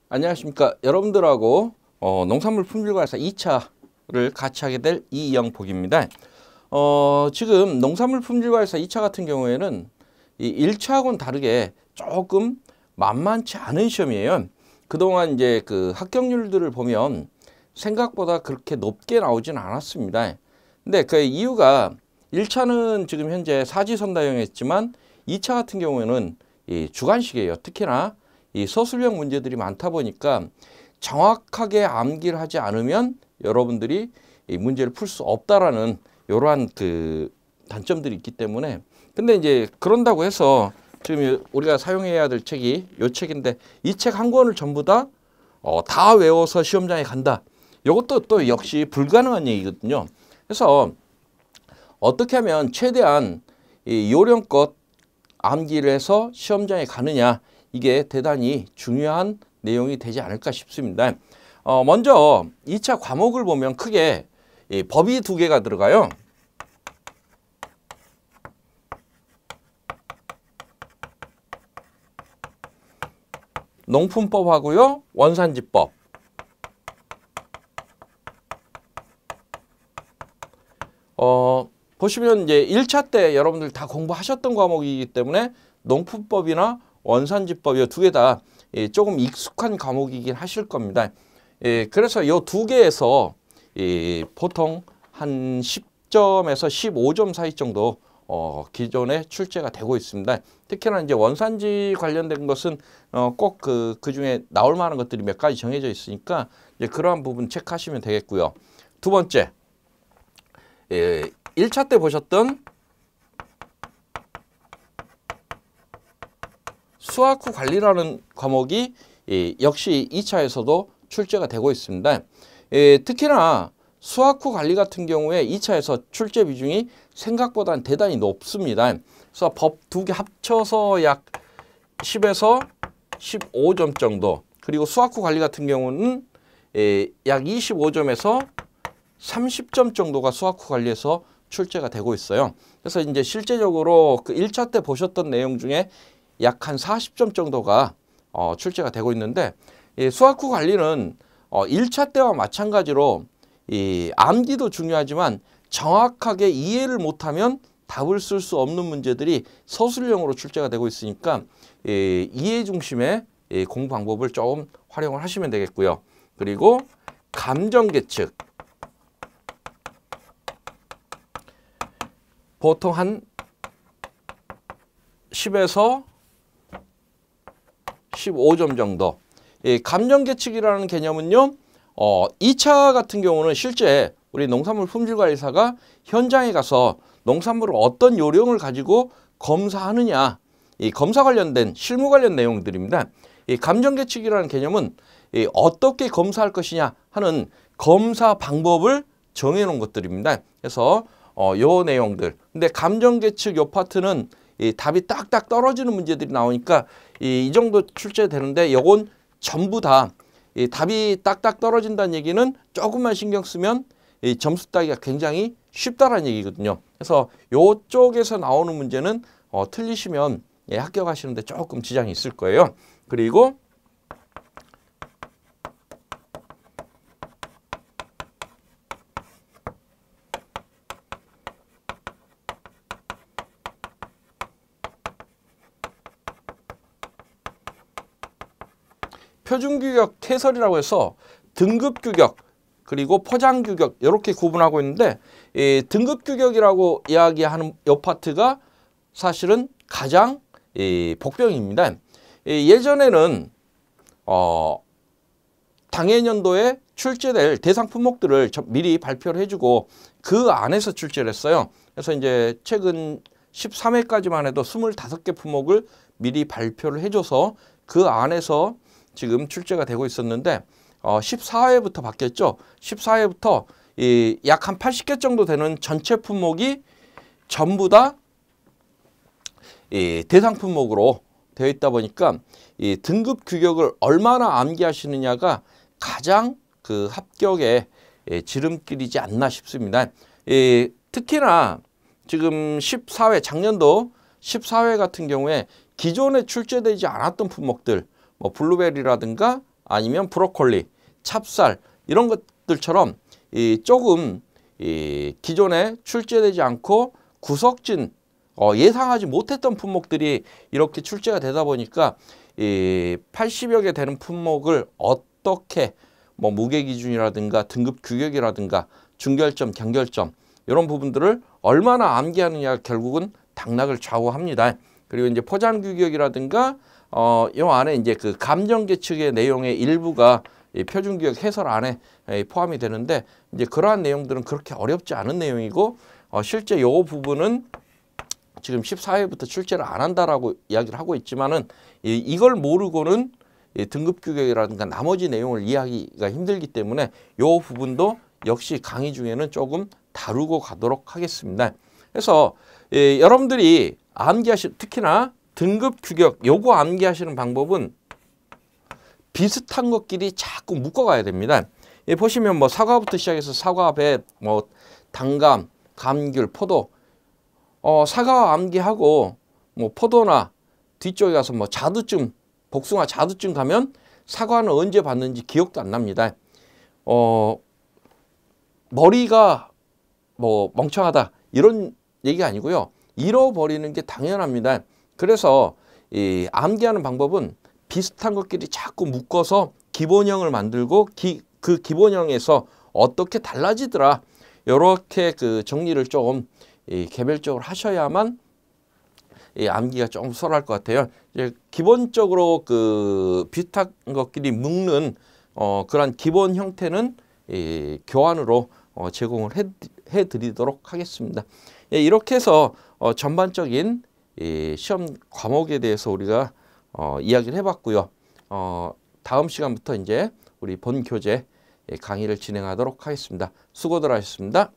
안녕하십니까. 여러분들하고 농산물 품질과에서 2차를 같이 하게 될 이영복입니다. 지금 농산물 품질과에서 2차 같은 경우에는 이 1차하고는 다르게 조금 만만치 않은 시험이에요. 그동안 이제 그 합격률들을 보면 생각보다 그렇게 높게 나오진 않았습니다. 근데 그 이유가 1차는 지금 현재 사지선다형 했지만 2차 같은 경우에는 이 주관식이에요. 특히나 이 서술형 문제들이 많다 보니까 정확하게 암기를 하지 않으면 여러분들이 이 문제를 풀 수 없다라는 이러한 그 단점들이 있기 때문에, 근데 이제 그런다고 해서 지금 우리가 사용해야 될 책이 이 책인데 이 책 한 권을 전부 다 외워서 시험장에 간다. 이것도 또 역시 불가능한 얘기거든요. 그래서 어떻게 하면 최대한 이 요령껏 암기를 해서 시험장에 가느냐, 이게 대단히 중요한 내용이 되지 않을까 싶습니다. 먼저 2차 과목을 보면 크게 법이 2개가 들어가요. 농품법하고요, 원산지법. 보시면 이제 1차 때 여러분들 다 공부하셨던 과목이기 때문에 농품법이나 원산지법 이 2개 다 조금 익숙한 과목이긴 하실 겁니다. 그래서 이 2개에서 보통 한 10점에서 15점 사이 정도 기존에 출제가 되고 있습니다. 특히나 이제 원산지 관련된 것은 꼭 그 중에 나올 만한 것들이 몇 가지 정해져 있으니까 이제 그러한 부분 체크하시면 되겠고요. 두 번째, 1차 때 보셨던 수학 후 관리라는 과목이 역시 2차에서도 출제가 되고 있습니다. 특히나 수학 후 관리 같은 경우에 2차에서 출제 비중이 생각보다 대단히 높습니다. 그래서 법 2개 합쳐서 약 10에서 15점 정도, 그리고 수학 후 관리 같은 경우는 약 25점에서 30점 정도가 수학 후 관리에서 출제가 되고 있어요. 그래서 이제 실제적으로 그 1차 때 보셨던 내용 중에 약 한 40점 정도가 출제가 되고 있는데, 수학 후 관리는 1차 때와 마찬가지로 이 암기도 중요하지만 정확하게 이해를 못하면 답을 쓸 수 없는 문제들이 서술형으로 출제가 되고 있으니까 이해 중심의 공부 방법을 조금 활용을 하시면 되겠고요. 그리고 감정계측, 보통 한 10에서 15점 정도. 감정계측이라는 개념은요, 2차 같은 경우는 실제 우리 농산물 품질관리사가 현장에 가서 농산물을 어떤 요령을 가지고 검사하느냐, 이 검사 관련된 실무 관련 내용들입니다. 이 감정계측이라는 개념은 어떻게 검사할 것이냐 하는 검사 방법을 정해놓은 것들입니다. 그래서 요 내용들. 근데 감정계측 요 파트는 답이 딱딱 떨어지는 문제들이 나오니까 이 정도 출제되는데, 요건 전부 다 답이 딱딱 떨어진다는 얘기는 조금만 신경 쓰면 점수 따기가 굉장히 쉽다라는 얘기거든요. 그래서 요쪽에서 나오는 문제는 틀리시면 합격하시는데 조금 지장이 있을 거예요. 그리고 표준규격 해설이라고 해서 등급규격 그리고 포장규격 이렇게 구분하고 있는데, 등급규격이라고 이야기하는 이 파트가 사실은 가장 복병입니다. 예전에는 당해년도에 출제될 대상 품목들을 미리 발표를 해주고 그 안에서 출제를 했어요. 그래서 이제 최근 13회까지만 해도 25개 품목을 미리 발표를 해줘서 그 안에서 지금 출제가 되고 있었는데 14회부터 바뀌었죠. 14회부터 약 한 80개 정도 되는 전체 품목이 전부 다 대상 품목으로 되어 있다 보니까 이 등급 규격을 얼마나 암기하시느냐가 가장 그 합격의 지름길이지 않나 싶습니다. 특히나 지금 14회, 작년도 14회 같은 경우에 기존에 출제되지 않았던 품목들, 뭐 블루베리라든가 아니면 브로콜리, 찹쌀 이런 것들처럼 조금 기존에 출제되지 않고 구석진 예상하지 못했던 품목들이 이렇게 출제가 되다 보니까 80여 개 되는 품목을 어떻게 뭐 무게 기준이라든가 등급 규격이라든가 중결점, 경결점 이런 부분들을 얼마나 암기하느냐가 결국은 당락을 좌우합니다. 그리고 이제 포장 규격이라든가 요 안에 이제 그 감정 계측의 내용의 일부가 표준 규격 해설 안에 포함이 되는데 이제 그러한 내용들은 그렇게 어렵지 않은 내용이고 실제 요 부분은 지금 14회부터 출제를 안 한다라고 이야기를 하고 있지만은 이걸 모르고는 등급 규격이라든가 나머지 내용을 이해하기가 힘들기 때문에 요 부분도 역시 강의 중에는 조금 다루고 가도록 하겠습니다. 그래서 여러분들이 특히나 등급 규격 요거 암기하시는 방법은 비슷한 것끼리 자꾸 묶어가야 됩니다. 보시면 뭐 사과부터 시작해서 사과, 배, 뭐 단감, 감귤, 포도 사과 암기하고 뭐 포도나 뒤쪽에 가서 뭐 자두증, 복숭아 자두증 가면 사과는 언제 봤는지 기억도 안 납니다. 머리가 뭐 멍청하다 이런 얘기가 아니고요. 잃어버리는 게 당연합니다. 그래서 암기하는 방법은 비슷한 것끼리 자꾸 묶어서 기본형을 만들고 그 기본형에서 어떻게 달라지더라 이렇게 그 정리를 좀 개별적으로 하셔야만 암기가 좀 수월할 것 같아요. 이제 기본적으로 그 비슷한 것끼리 묶는 그런 기본 형태는 교환으로 제공을 해드리도록 하겠습니다. 이렇게 해서 전반적인 시험 과목에 대해서 우리가 이야기를 해봤고요. 다음 시간부터 이제 우리 본 교재 강의를 진행하도록 하겠습니다. 수고들 하셨습니다.